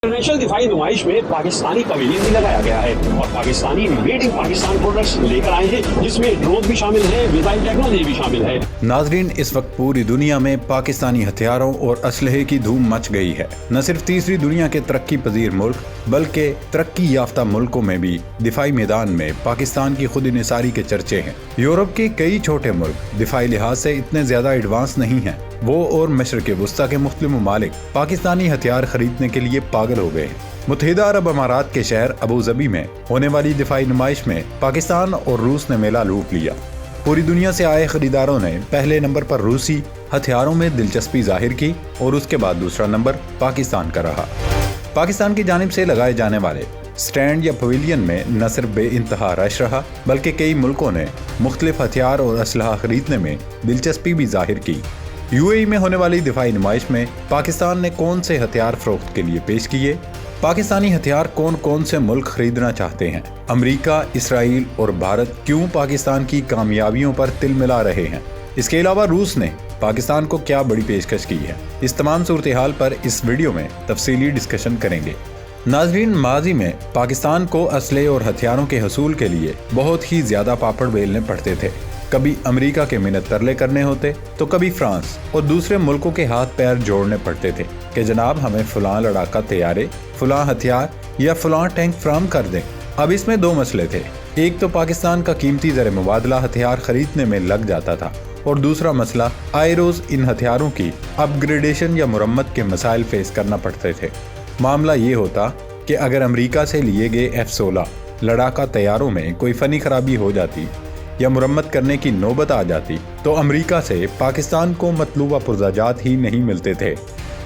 International दिफाई नुमाइश में Pakistani pavilion भी लगाया गया है और Pakistani made in Pakistan products लेकर आए हैं, जिसमें ड्रोन भी शामिल है, मिसाइल टेक्नोलॉजी भी शामिल है। नाजरीन, इस वक्त पूरी दुनिया में पाकिस्तानी हथियारों और असलहे की धूम मच गई है। न सिर्फ तीसरी दुनिया के तरक्की पजीर मुल्क बल्कि तरक्की याफ्ता मुल्कों में भी दिफाई मैदान में पाकिस्तान की खुद इन्हिसारी के चर्चे हैं। यूरोप के कई छोटे मुल्क दिफाई लिहाज से इतने ज्यादा एडवांस नहीं हैं। वो और मशरक़ वस्ता के मुख्तलिफ ममालिक पाकिस्तानी हथियार खरीदने के लिए पागल हो गए हैं। मुत्तहिदा अरब अमारात के शहर अबू ज़बी में होने वाली दिफाई नुमाइश में पाकिस्तान और रूस ने मेला लूट लिया। पूरी दुनिया से आए खरीदारों ने पहले नंबर पर रूसी हथियारों में दिलचस्पी जाहिर की और उसके बाद दूसरा नंबर पाकिस्तान का रहा। पाकिस्तान की जानिब से लगाए जाने वाले स्टैंड या पवेलियन में न सिर्फ बेइंतहा रश रहा बल्कि कई मुल्कों ने मुख्तलिफ हथियार और असलहा खरीदने में दिलचस्पी भी जाहिर की। यूएई में होने वाली दिफाई नुमाइश में पाकिस्तान ने कौन से हथियार फरोख्त के लिए पेश किए, पाकिस्तानी हथियार कौन कौन से मुल्क खरीदना चाहते हैं, अमेरिका, इसराइल और भारत क्यों पाकिस्तान की कामयाबियों पर तिल मिला रहे हैं, इसके अलावा रूस ने पाकिस्तान को क्या बड़ी पेशकश की है, इस तमाम सूरत हाल पर इस वीडियो में तफसीली डिस्कशन करेंगे। नाजरीन, माजी में पाकिस्तान को असले और हथियारों के हसूल के लिए बहुत ही ज्यादा पापड़ बेलने पड़ते थे। कभी अमेरिका के मिन्नत तरले करने होते तो कभी फ्रांस और दूसरे मुल्कों के हाथ पैर जोड़ने पड़ते थे कि जनाब हमें फलां लड़ाका तैयारे, फलां हथियार या फलां टैंक फ्राहम कर दें। अब इसमें दो मसले थे, एक तो पाकिस्तान का कीमती ज़र मुबादला हथियार खरीदने में लग जाता था और दूसरा मसला आए रोज इन हथियारों की अपग्रेडेशन या मुरम्मत के मसाइल फेस करना पड़ते थे। मामला ये होता कि अगर अमेरिका से लिए गए F-16 लड़ाका तैयारों में कोई फनी खराबी हो जाती या मुरम्मत करने की नौबत आ जाती तो अमेरिका से पाकिस्तान को मतलूबा पुर्जाजात ही नहीं मिलते थे।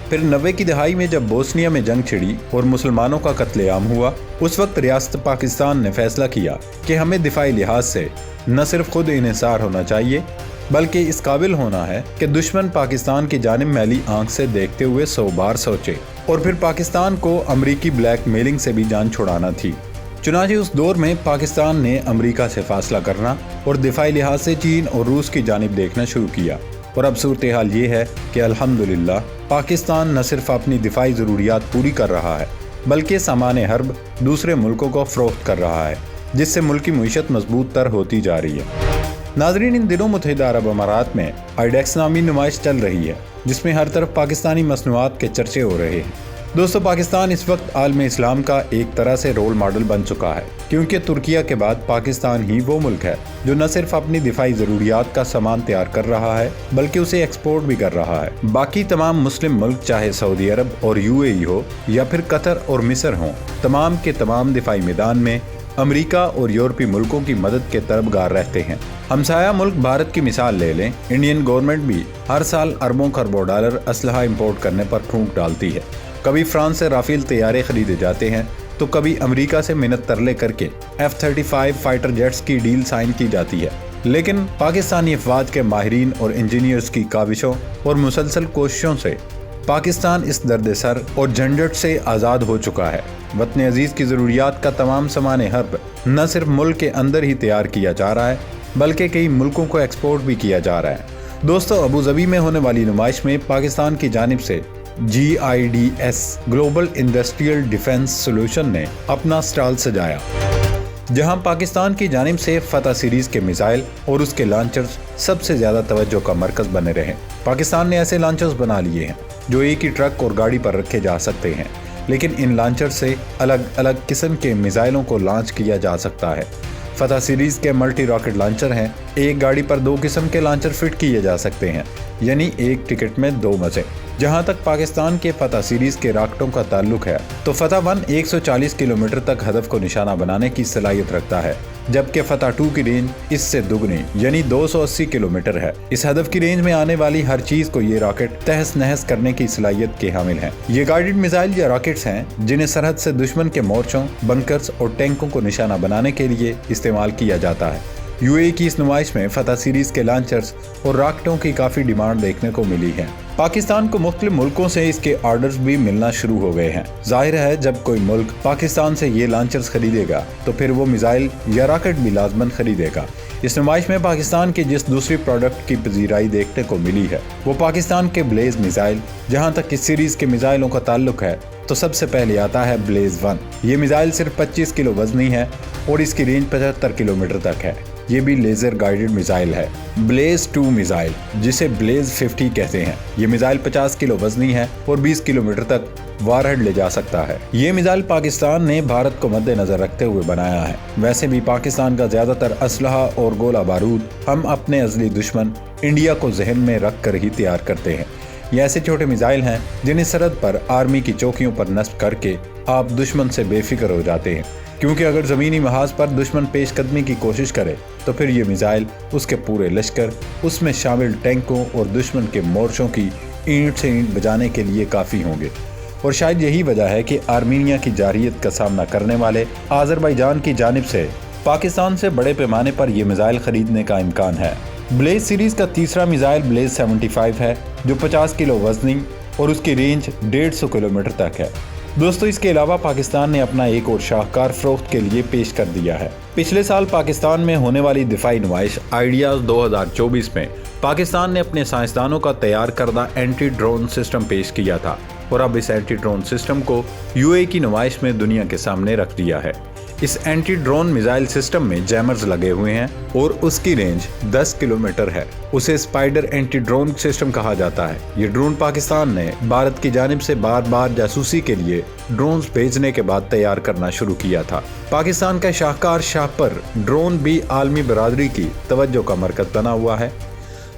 फिर 90 की दहाई में जब बोस्निया में जंग छिड़ी और मुसलमानों का कत्लेआम हुआ, उस वक्त रियासत पाकिस्तान ने फैसला किया कि हमें दिफाई लिहाज से न सिर्फ खुद इन्हिसार होना चाहिए बल्कि इस काबिल होना है कि दुश्मन पाकिस्तान की जानिब मैली आंख से देखते हुए 100 बार सोचे और फिर पाकिस्तान को अमरीकी ब्लैक मेलिंग से भी जान छुड़ाना थी। चुनांचे उस दौर में पाकिस्तान ने अमेरिका से फासला करना और दिफाई लिहाज से चीन और रूस की जानिब देखना शुरू किया और अब सूरत हाल ये है कि अल्हम्दुलिल्लाह पाकिस्तान न सिर्फ अपनी दिफाई ज़रूरियात पूरी कर रहा है बल्कि सामान हर्ब दूसरे मुल्कों को फ़रोख्त कर रहा है, जिससे मुल्क की मईशत मजबूत तर होती जा रही है। नाजरीन, इन दिनों मुत्तहिदा अरब अमारात में आइडेक्स नामी नुमाइश चल रही है जिसमें हर तरफ पाकिस्तानी मसनूआत के चर्चे हो रहे हैं। दोस्तों, पाकिस्तान इस वक्त आलम इस्लाम का एक तरह से रोल मॉडल बन चुका है, क्योंकि तुर्किया के बाद पाकिस्तान ही वो मुल्क है जो न सिर्फ अपनी दिफाई ज़रूरियात का सामान तैयार कर रहा है बल्कि उसे एक्सपोर्ट भी कर रहा है। बाकी तमाम मुस्लिम मुल्क चाहे सऊदी अरब और यूएई हो या फिर कतर और मिस्र हो, तमाम के तमाम दिफाई मैदान में अमेरिका और यूरोपीय मुल्कों की मदद के तरफगार रहते हैं। हमसाया मुल्क भारत की मिसाल ले लें, इंडियन गवर्नमेंट भी हर साल अरबों खरबों डॉलर असलहा इंपोर्ट करने पर फूंक डालती है। कभी फ्रांस से राफेल तैयारे खरीदे जाते हैं तो कभी अमेरिका से मिन्नत तरले करके F-35 फाइटर जेट्स की डील साइन की जाती है। लेकिन पाकिस्तानी अफवाज के माहिरीन और इंजीनियर्स की काविशों और मुसलसल कोशिशों से पाकिस्तान इस दर्द सर और झंझट से आज़ाद हो चुका है। वतन अजीज़ की ज़रूरियात का तमाम सामान हर्ब न सिर्फ मुल्क के अंदर ही तैयार किया जा रहा है बल्कि कई मुल्कों को एक्सपोर्ट भी किया जा रहा है। दोस्तों, अबू ज़बी में होने वाली नुमाइश में पाकिस्तान की जानिब से GIDS global industrial defence solution ने अपना स्टॉल सजाया, जहां पाकिस्तान की जानिब से फतह सीरीज के मिसाइल और उसके लॉन्चर्स सबसे ज्यादा तवज्जो का मरकज बने रहे। पाकिस्तान ने ऐसे लॉन्चर्स बना लिए हैं जो एक ही ट्रक और गाड़ी पर रखे जा सकते हैं, लेकिन इन लॉन्चर से अलग अलग किस्म के मिसाइलों को लॉन्च किया जा सकता है। फतह सीरीज के मल्टी रॉकेट लॉन्चर हैं, एक गाड़ी पर 2 किस्म के लॉन्चर फिट किए जा सकते हैं, यानी एक टिकट में 2 मज़े। जहां तक पाकिस्तान के फतह सीरीज के रॉकेटों का ताल्लुक है तो फतह 1 140 किलोमीटर तक हदफ को निशाना बनाने की सलाहियत रखता है, जबकि फतह 2 की रेंज इससे दुगनी यानी 280 किलोमीटर है। इस हदफ की रेंज में आने वाली हर चीज को ये रॉकेट तहस नहस करने की सलाहियत के हामिल हैं। ये गाइडेड मिसाइल या रॉकेट्स हैं जिन्हें सरहद से दुश्मन के मोर्चों, बंकर्स और टैंकों को निशाना बनाने के लिए इस्तेमाल किया जाता है। यूएई की इस नुमाइश में फतह सीरीज के लॉन्चर्स और रॉकेटों की काफी डिमांड देखने को मिली है। पाकिस्तान को मुख्तलिफ मुल्कों से इसके ऑर्डर्स भी मिलना शुरू हो गए हैं। जाहिर है जब कोई मुल्क पाकिस्तान से ये लॉन्चर्स खरीदेगा तो फिर वो मिसाइल या रॉकेट भी लाजमन खरीदेगा। इस नुमाइश में पाकिस्तान की जिस दूसरी प्रोडक्ट की पजीराई देखने को मिली है वो पाकिस्तान के ब्लेज मिसाइल। जहां तक इस सीरीज के मिसाइलों का ताल्लुक है तो सबसे पहले आता है ब्लेज 1। ये मिसाइल सिर्फ 25 किलो वजनी है और इसकी रेंज 75 किलोमीटर तक है। ये भी लेजर गाइडेड मिसाइल है। ब्लेज 2 मिसाइल, जिसे ब्लेज 50 कहते हैं, ये मिसाइल 50 किलो वजनी है और 20 किलोमीटर तक वारहेड ले जा सकता है। ये मिसाइल पाकिस्तान ने भारत को मद्देनजर रखते हुए बनाया है। वैसे भी पाकिस्तान का ज्यादातर असलहा और गोला बारूद हम अपने असली दुश्मन इंडिया को जहन में रख कर ही तैयार करते हैं। ये ऐसे छोटे मिसाइल हैं जिन्हें सरहद पर आर्मी की चौकियों पर नस्ब करके आप दुश्मन से बेफिक्र हो जाते हैं, क्योंकि अगर ज़मीनी महाज पर दुश्मन पेशकदमी की कोशिश करे तो फिर ये मिसाइल, उसके पूरे लश्कर, उसमें शामिल टैंकों और दुश्मन के मोर्चों की ईंट से ईंट बजाने के लिए काफ़ी होंगे। और शायद यही वजह है कि आर्मीनिया की जारहियत का सामना करने वाले आज़रबाईजान की जानिब से पाकिस्तान से बड़े पैमाने पर यह मिसाइल खरीदने का इम्कान है। ब्लेज सीरीज़ का तीसरा मिसाइल ब्लेज 75 है, जो 50 किलो वजनी और उसकी रेंज 150 किलोमीटर तक है। दोस्तों, इसके अलावा पाकिस्तान ने अपना एक और शाहकार फरोख्त के लिए पेश कर दिया है। पिछले साल पाकिस्तान में होने वाली दिफाई नुमाइश आइडियाज़ 2024 में पाकिस्तान ने अपने साइंसदानों का तैयार करदा एंटी ड्रोन सिस्टम पेश किया था और अब इस एंटी ड्रोन सिस्टम को यूएई की नुमाइश में दुनिया के सामने रख दिया है। इस एंटी ड्रोन मिसाइल सिस्टम में जैमर्स लगे हुए हैं और उसकी रेंज 10 किलोमीटर है। उसे स्पाइडर एंटी ड्रोन सिस्टम कहा जाता है। ये ड्रोन पाकिस्तान ने भारत की जानिब से बार बार जासूसी के लिए ड्रोन्स भेजने के बाद तैयार करना शुरू किया था। पाकिस्तान का शाहकार शाह पर ड्रोन भी आलमी बरादरी की तवज्जो का मरकज बना हुआ है।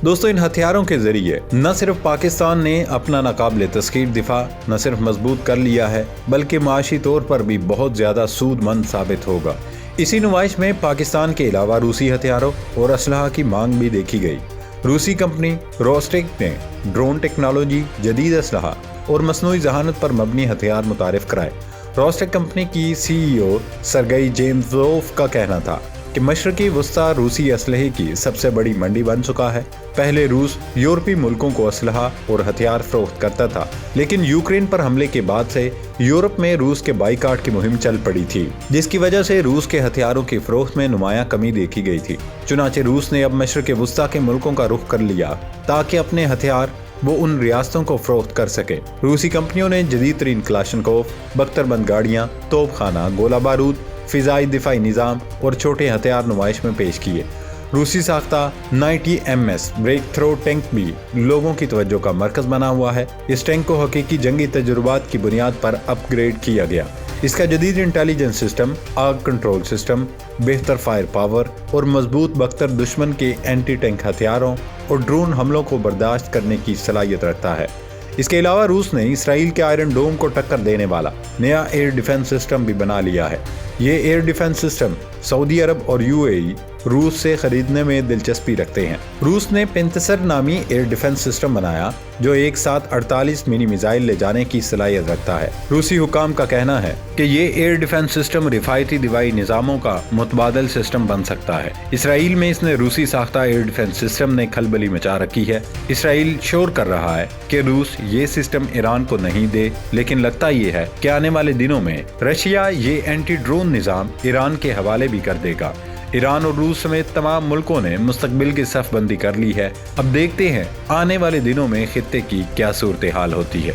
दोस्तों, इन हथियारों के जरिए न सिर्फ पाकिस्तान ने अपना नाकाबिले तस्खीर दिफा न सिर्फ मजबूत कर लिया है, बल्कि माशी तौर पर भी बहुत ज़्यादा सूदमंद साबित होगा। इसी नुमाइश में पाकिस्तान के अलावा रूसी हथियारों और असलहा की मांग भी देखी गई। रूसी कंपनी रोस्टेक ने ड्रोन टेक्नोलॉजी, जदीद असलहा और मसनूई जहानत पर मबनी हथियार मुतारिफ कराए। रोस्टेक कंपनी की CEO सरगई जेमजोफ का कहना था कि मशरकी वस्ता रूसी असलहे की सबसे बड़ी मंडी बन चुका है। पहले रूस यूरोपीय मुल्कों को असलहा और हथियार फरोख्त करता था, लेकिन यूक्रेन पर हमले के बाद से यूरोप में रूस के बाइकाट की मुहिम चल पड़ी थी, जिसकी वजह से रूस के हथियारों की फरोख्त में नुमायां कमी देखी गई थी। चुनाचे रूस ने अब मशरकी वस्ता के मुल्कों का रुख कर लिया ताकि अपने हथियार वो उन रियासतों को फरोख्त कर सके। रूसी कंपनियों ने जदीद तरीन क्लाशनकोफ, बख्तरबंद गाड़ियाँ, तोपखाना, गोला बारूद, फिजाई दिफाई निज़ाम और छोटे हथियार नुमाइश में पेश किए। रूसी साख्ता 90 MS ब्रेक थ्रो टैंक भी लोगों की तवज्जो का मरकज बना हुआ है। इस टैंक को हकीकी जंगी तजुर्बात की बुनियाद पर अपग्रेड किया गया। इसका जदीद इंटेलिजेंस सिस्टम, आग कंट्रोल सिस्टम, बेहतर फायर पावर और मजबूत बख्तर दुश्मन के एंटी टैंक हथियारों और ड्रोन हमलों को बर्दाश्त करने की सलाहियत रखता है। इसके अलावा रूस ने इसराइल के आयरन डोम को टक्कर देने वाला नया एयर डिफेंस सिस्टम भी बना लिया है। ये एयर डिफेंस सिस्टम सऊदी अरब और UAE रूस से खरीदने में दिलचस्पी रखते हैं। रूस ने पेंतसर नामी एयर डिफेंस सिस्टम बनाया जो एक साथ 48 मिनी मिसाइल ले जाने की सलाहियत रखता है। रूसी हुकाम का कहना है कि ये एयर डिफेंस सिस्टम रिफायती दिवाई निज़ामों का मुतबादल सिस्टम बन सकता है। इसराइल में इसने रूसी साख्ता एयर डिफेंस सिस्टम ने खलबली मचा रखी है। इसराइल शोर कर रहा है कि रूस ये सिस्टम ईरान को नहीं दे, लेकिन लगता ये है कि आने वाले दिनों में रशिया ये एंटी ड्रोन निज़ाम ईरान के हवाले भी कर देगा। ईरान और रूस समेत तमाम मुल्कों ने मुस्तकबिल की सफ़बंदी कर ली है। अब देखते हैं आने वाले दिनों में खित्ते की क्या सूरत हाल होती है।